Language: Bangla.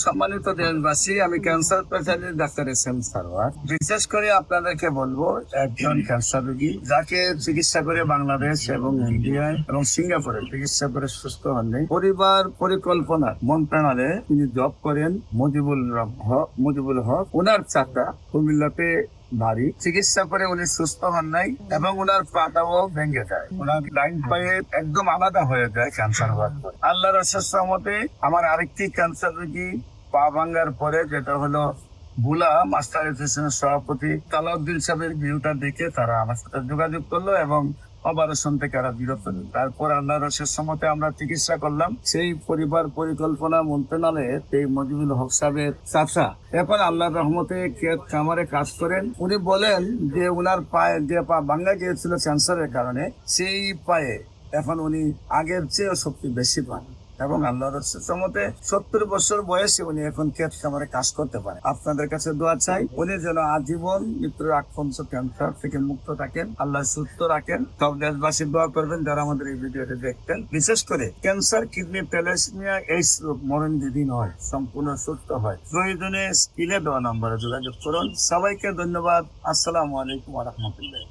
সম্মানিত দেশবাসী, আমি cancer specialist doctor SM. Sarwar. বিশেষ করে আপনাদেরকে বলবো, একজন ক্যান্সার রোগী যাকে চিকিৎসা করে বাংলাদেশ এবং ইন্ডিয়ায় এবং সিঙ্গাপুরে চিকিৎসা করে সুস্থ হননি, পরিবার পরিকল্পনা মন্ত্রণালয়ে তিনি জব করেন। মুজিবুল হক ওনার চাচা কুমিল্লাতে বাড়ি। চিকিৎসা করে উনি সুস্থ হন নাই এবং ওনার পাটাও ভেঙে যায়, ওনার লাইন পায়ে একদম আলাদা হয়ে যায় ক্যান্সার হওয়ার পর। আল্লাহর অশেষ রহমতে আমার আরেকটি ক্যান্সার রোগী পা ভাঙ্গার পরে, যেটা হলো বুলা মাস্টার অ্যাসোসিয়েশনের সভাপতি তালাউদ্দিন সাহেবের ভিউটা দেখে তারা আমার সাথে যোগাযোগ করলো এবং অপারেশন থেকে এরা বিরত হলো। তারপর আল্লাহর অশেষ রহমতে আমরা চিকিৎসা করলাম। সেই পরিবার পরিকল্পনা মন্ত্রণালয়ে এই মুজিবুল হক সাহেবের চাচা এখন আল্লাহর রহমতে খামারে কাজ করেন। উনি বলেন যে উনার পায়ে যে পা ভাঙ্গা গিয়েছিল ক্যান্সারের কারণে, সেই পায়ে এখন উনি আগের চেয়েও শক্তি বেশি পান এবং আল্লাহর রহমতে 70 বছর বয়সে উনি এখন ক্ষেত খামারে কাজ করতে পারেন। আপনাদের কাছে দোয়া চাই, উনি যেন আজীবন মৃত্যুর আগ পর্যন্ত ক্যান্সার থেকে মুক্ত থাকেন, আল্লাহ সুস্থ রাখেন। সব দেশবাসী দোয়া করবেন যারা আমাদের এই ভিডিওটি দেখতেন। বিশেষ করে ক্যান্সার, কিডনি, থ্যালাসেমিয়া, এইডস রোগ মরণ বিধীন হয়, সম্পূর্ণ সুস্থ হয়। প্রয়োজনে স্ক্রিনে দেওয়া নম্বরে যোগাযোগ করুন। সবাইকে ধন্যবাদ। আসসালামু আলাইকুম ওয়া রাহমাতুল্লাহ।